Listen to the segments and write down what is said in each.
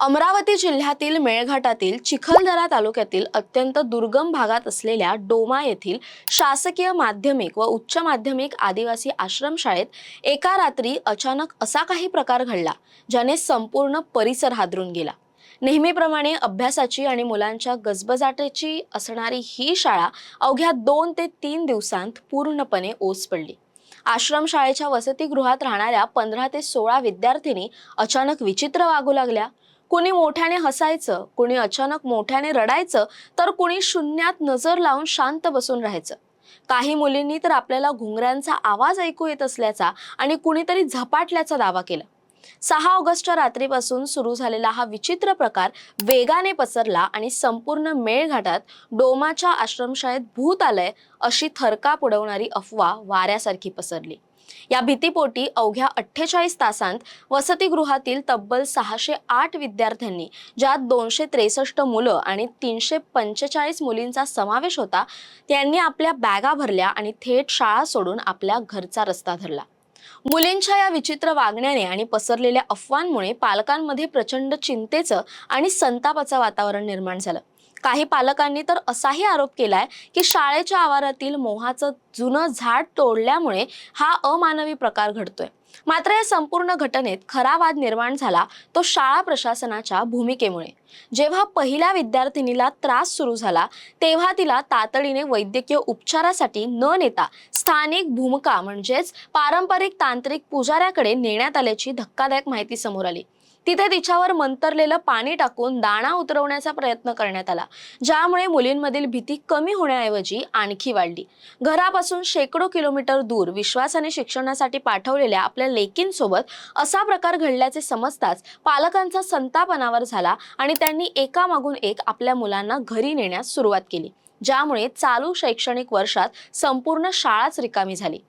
अमरावती जिल्ह्यातील मेळघाटातील चिखलदरा तालुक्यातील अत्यंत दुर्गम भागात असलेल्या डोमा येथील शासकीय माध्यमिक व उच्च माध्यमिक आदिवासी आश्रमशाळेत एका रात्री अचानक असा काही प्रकार घडला ज्याने संपूर्ण परिसर हादरून गेला। नेहमीप्रमाणे अभ्यासाची आणि मुलांच्या गजबजाटाची असणारी ही शाळा अवघ्या 2 ते 3 दिवसांत पूर्णपणे ओस पडली। आश्रमशाळेच्या वसतिगृहात राहणाऱ्या 15 ते 16 विद्यार्थिनी अचानक विचित्र वागू लागल्या। कुणी मोठ्याने हसायचं, कुणी अचानक मोठ्याने रडायचं, तर कुणी शून्यात नजर लावून शांत बसून राहायचं। काही मुलींनी तर आपल्याला घुंगरांचा आवाज ऐकू येत असल्याचा आणि कुणीतरी झपाटल्याचा दावा केला। 6 ऑगस्टच्या रात्रीपासून सुरू झालेला हा विचित्र प्रकार वेगाने पसरला आणि संपूर्ण मेळघाटात डोमाच्या आश्रमशाळेत भूत आलंय अशी थरकाप उडवणारी अफवा वाऱ्यासारखी पसरली। या भीतीपोटी अवघ्या 48 तासांत वसतिगृहातील तब्बल 608 विद्यार्थ्यांनी, ज्यात 263 मुलं आणि 345 मुलींचा समावेश होता, त्यांनी आपल्या बॅगा भरल्या आणि थेट शाळा सोडून आपल्या घरचा रस्ता धरला। मुलींच्या या विचित्र वागण्याने आणि पसरलेल्या अफवांमुळे पालकांमध्ये प्रचंड चिंतेचं आणि संतापाचं वातावरण निर्माण झालं। काही पालकांनी तर असाही आरोप केलाय की शाळेच्या आवारातील मोहाचं जुनं झाड तोडल्यामुळे हा अमानवी प्रकार घडतोय। मात्र या संपूर्ण घटनेत खरा वाद निर्माण झाला तो शाळा प्रशासनाच्या भूमिकेमुळे। जेव्हा पहिल्या विद्यार्थिनीला त्रास सुरू झाला तेव्हा तिला तातडीने वैद्यकीय उपचारासाठी न नेता स्थानिक भूमिका म्हणजेच पारंपरिक तांत्रिक पुजाऱ्याकडे नेण्यात आल्याची धक्कादायक माहिती समोर आली। तिथे तिच्यावर मंतरलेलं पाणी टाकून दाणा उतरवण्याचा प्रयत्न करण्यात आला, ज्यामुळे मुलींमधील भीती कमी होण्याऐवजी आणखी वाढली। घरापासून शेकडो किलोमीटर दूर विश्वासाने शिक्षणासाठी पाठवलेल्या आपल्या लेकींसोबत असा प्रकार घडल्याचे समजताच पालकांचा संताप अनावर झाला आणि त्यांनी एकामागून एक आपल्या मुलांना घरी नेण्यास सुरुवात केली, ज्यामुळे चालू शैक्षणिक वर्षात संपूर्ण शाळाच रिकामी झाली।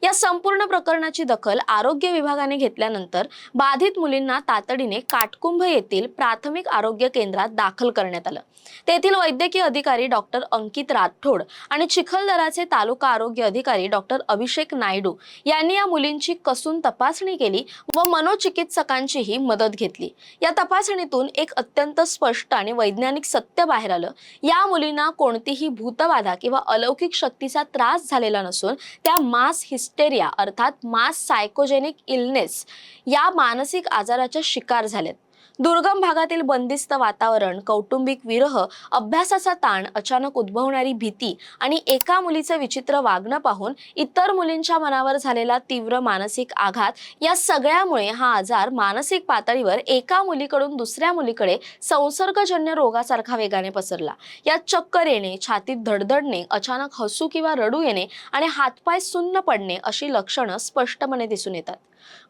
या संपूर्ण प्रकरणाची दखल आरोग्य विभागाने घेतल्यानंतर बाधित मुलींना तातडीने काटकुंभ येथील प्राथमिक आरोग्य केंद्रात दाखल करण्यात आलं। तेथील वैद्यकीय अधिकारी डॉक्टर अंकित राठोड आणि चिखलदराचे तालुका आरोग्य अधिकारी डॉक्टर अभिषेक नायडू यांनी या मुलींची कसून तपासणी केली व मनोचिकित्सकांचीही मदत घेतली। या तपासणीतून एक अत्यंत स्पष्ट आणि वैज्ञानिक सत्य बाहेर आलं। या मुलींना कोणतीही भूतबाधा किंवा अलौकिक शक्तीचा त्रास झालेला नसून त्या मास हिस्टेरिया अर्थात मास सायकोजेनिक इलनेस या मानसिक आजाराच्या शिकार झालेत। दुर्गम भागातील बंदिस्त वातावरण, कौटुंबिक विरह, अभ्यासाचा ताण, अचानक उद्भवणारी भीती आणि एका मुलीचे विचित्र वागणं पाहून इतर मुलींच्या मनावर झालेला तीव्र मानसिक आघात, या सगळ्यामुळे हा आजार मानसिक पातळीवर एका मुलीकडून दुसऱ्या मुलीकडे संसर्गजन्य रोगासारखा वेगाने पसरला। यात चक्कर येणे, छातीत धडधडणे, अचानक हसू किंवा रडू येणे आणि हातपाय सुन्न पडणे अशी लक्षणं स्पष्टपणे दिसून येतात।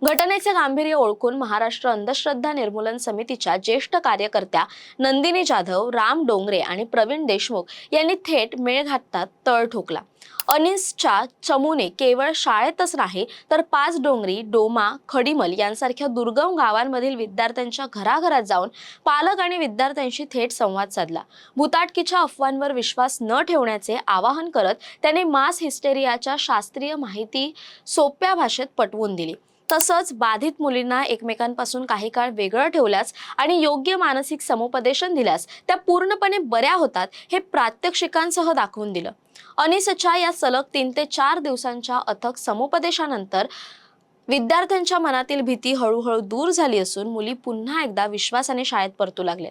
घटनेचे गांभीर्य ओळखून महाराष्ट्र अंधश्रद्धा निर्मूलन समितीच्या ज्येष्ठ कार्यकर्त्या नंदिनी जाधव, राम डोंगरे आणि प्रवीण देशमुख यांनी थेट मेळघाटात तळ ठोकला। अनिसच्या चमूने केवळ शाळेतच नाही तर पाच डोंगरी, डोमा, खडीमल यांसारख्या दुर्गम गावांमधील विद्यार्थ्यांच्या घराघरात जाऊन पालक आणि विद्यार्थ्यांशी थेट संवाद साधला। भूताटकीच्या अफवांवर विश्वास न ठेवण्याचे आवाहन करत त्यांनी मास हिस्टेरियाच्या शास्त्रीय माहिती सोप्या भाषेत पटवून दिली। तसंच बाधित मुलींना एकमेकांपासून काही काळ वेगळं ठेवल्यास आणि योग्य मानसिक समुपदेशन दिल्यास त्या पूर्णपणे बऱ्या होतात हे प्रात्यक्षिकांसह दाखवून दिलं। अनिसच्या या सलग 3 ते 4 दिवसांच्या अथक समुपदेशानंतर विद्यार्थ्यांच्या मनातील भीती हळूहळू दूर झाली असून मुली पुन्हा एकदा विश्वासाने शाळेत परतू लागले।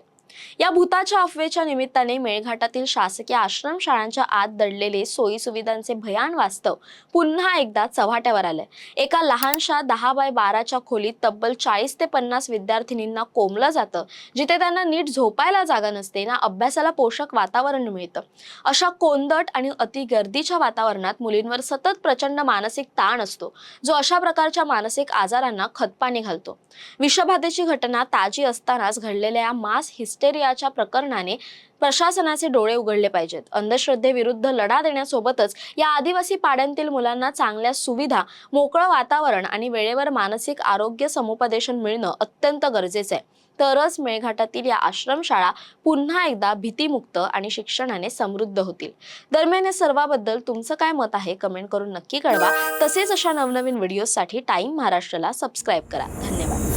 या भूताच्या अफवेच्या निमित्ताने मेळघाटातील शासकीय आश्रमशाळांच्या आत दडलेले सोयी सुविधांचे भयान वास्तव पुन्हा एकदा चव्हाट्यावर आले। एका लहानशा 10 बाय 12च्या खोलीत तब्बल 40 ते 50 विद्यार्थिनींना कोंबलं जातं, जिथे त्यांना नीट झोपायला जागा नसते ना अभ्यासाला पोषक वातावरण मिळतं। अशा कोंदट आणि अति गर्दीच्या वातावरणात मुलींवर सतत प्रचंड मानसिक ताण असतो, जो अशा प्रकारच्या मानसिक आजारांना खतपाणी घालतो। विषबाधेची घटना ताजी असतानाच घडलेल्या या मास हिस्टेरियाच्या प्रकरणाने प्रशासनाचे डोळे उघडले पाहिजेत। अंधश्रद्धेविरुद्ध लढा देण्यासोबतच या आदिवासी पाड्यांतील मुलांना चांगल्या सुविधा, मोकळं वातावरण आणि वेळेवर मानसिक आरोग्य समुपदेशन मिळणं अत्यंत गरजेचं आहे। तरच मेळघाटातील या आश्रमशाळा पुन्हा एकदा भीतीमुक्त आणि शिक्षणाने समृद्ध होतील। दरम्यान या सर्वाबद्दल तुमचं काय मत आहे कमेंट करून नक्की कळवा। तसेच अशा नवनवीन व्हिडिओसाठी टाइम महाराष्ट्राला सबस्क्राईब करा। धन्यवाद।